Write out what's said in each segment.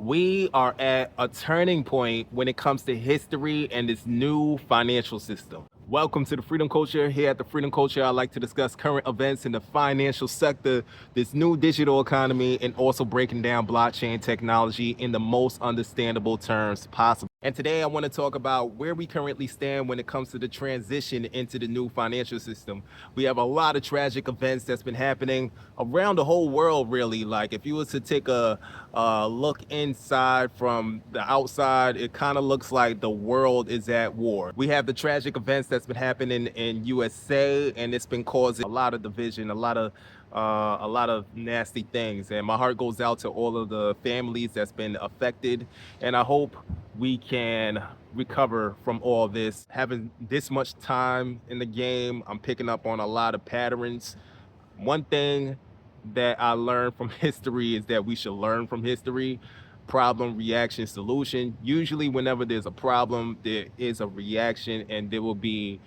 We are at a turning point when it comes to history and this new financial system. Welcome to the Freedom Culture. Here at the Freedom Culture, I like to discuss current events in the financial sector, this new digital economy, and also breaking down blockchain technology in the most understandable terms possible. And today I want to talk about where we currently stand when it comes to the transition into the new financial system. We have a lot of tragic events that's been happening around the whole world, really. Like if you was to take a look inside from the outside, it kind of looks like the world is at war. We have the tragic events that's been happening in USA, and it's been causing a lot of division, a lot of nasty things. And my heart goes out to all of the families that's been affected, and I hope we can recover from all this. Having this much time in the game, I'm picking up on a lot of patterns. One thing that I learned from history is that we should learn from history. Problem, reaction, solution. Usually whenever there's a problem, there is a reaction, and there will be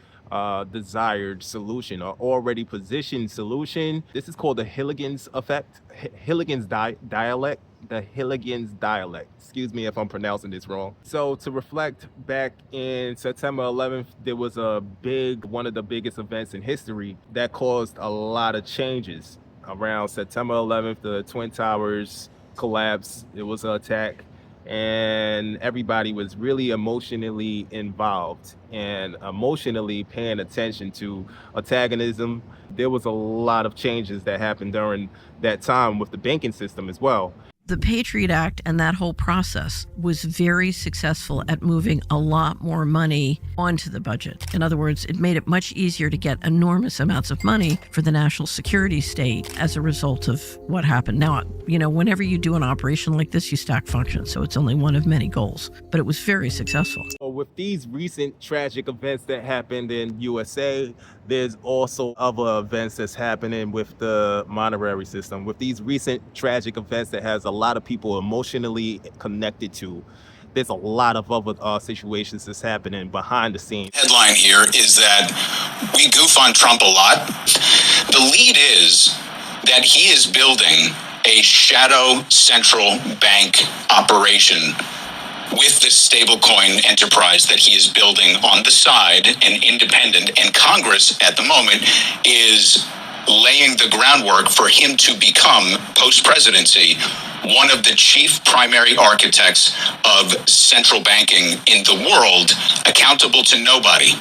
desired solution or already positioned solution. This is called the Hilligan's effect, Hilligan's dialect, the Hilligan's dialect. Excuse me if I'm pronouncing this wrong. So to reflect back in September 11th, there was one of the biggest events in history that caused a lot of changes. Around September 11th, the Twin Towers collapsed. It was an attack, and everybody was really emotionally involved and emotionally paying attention to antagonism. There was a lot of changes that happened during that time with the banking system as well. The Patriot Act and that whole process was very successful at moving a lot more money onto the budget. In other words, it made it much easier to get enormous amounts of money for the national security state as a result of what happened. Now, whenever you do an operation like this, you stack functions, so it's only one of many goals. But it was very successful. With these recent tragic events that happened in USA, there's also other events that's happening with the monetary system. With these recent tragic events that has a lot of people emotionally connected to, there's a lot of other situations that's happening behind the scenes. Headline here is that we goof on Trump a lot. The lead is that he is building a shadow central bank operation with this stablecoin enterprise that he is building on the side, and independent, and Congress at the moment is laying the groundwork for him to become, post-presidency, one of the chief primary architects of central banking in the world, accountable to nobody.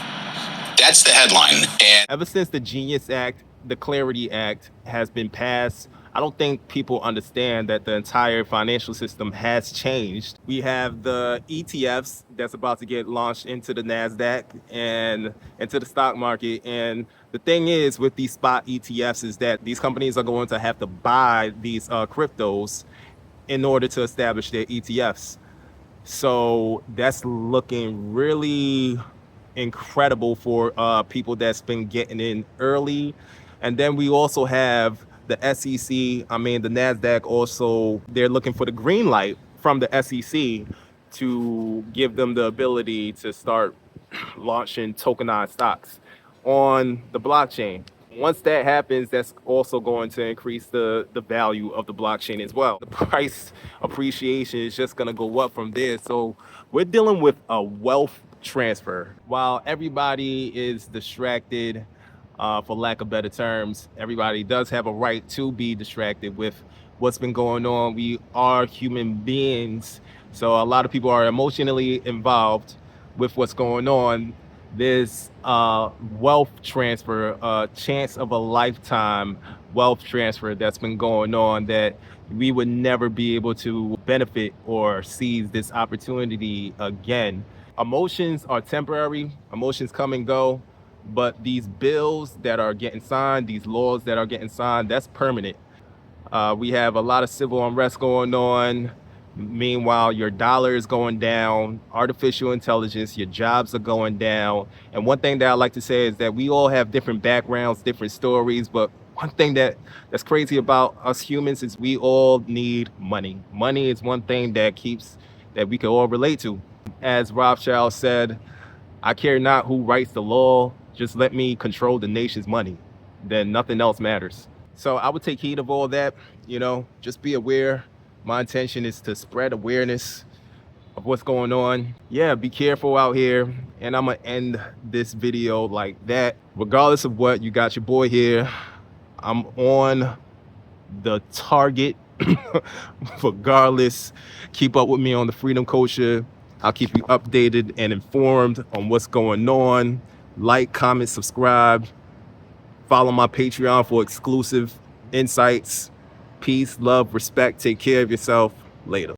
That's the headline. And ever since the Genius Act, the Clarity Act has been passed, I don't think people understand that the entire financial system has changed. We have the ETFs that's about to get launched into the NASDAQ and into the stock market. And the thing is with these spot ETFs is that these companies are going to have to buy these cryptos in order to establish their ETFs. So that's looking really incredible for people that's been getting in early. And then we also have the SEC, the NASDAQ also, they're looking for the green light from the SEC to give them the ability to start launching tokenized stocks on the blockchain. Once that happens, that's also going to increase the value of the blockchain as well. The price appreciation is just going to go up from there. So we're dealing with a wealth transfer. While everybody is distracted, for lack of better terms, everybody does have a right to be distracted with what's been going on. We are human beings, so a lot of people are emotionally involved with what's going on. There's wealth transfer, a chance of a lifetime wealth transfer that's been going on that we would never be able to benefit or seize this opportunity again. Emotions are temporary, emotions come and go. But these bills that are getting signed, these laws that are getting signed, that's permanent. We have a lot of civil unrest going on. Meanwhile, your dollar is going down, artificial intelligence, your jobs are going down. And one thing that I like to say is that we all have different backgrounds, different stories. But one thing that's crazy about us humans is we all need money. Money is one thing that we can all relate to. As Rothschild said, I care not who writes the law, just let me control the nation's money. Then nothing else matters. So I would take heed of all that, just be aware. My intention is to spread awareness of what's going on. Yeah, be careful out here. And I'm gonna end this video like that. Regardless of what, you got your boy here. I'm on the target. Regardless, keep up with me on the Freedom Culture. I'll keep you updated and informed on what's going on. Like, comment, subscribe. Follow my Patreon for exclusive insights. Peace, love, respect. Take care of yourself. Later.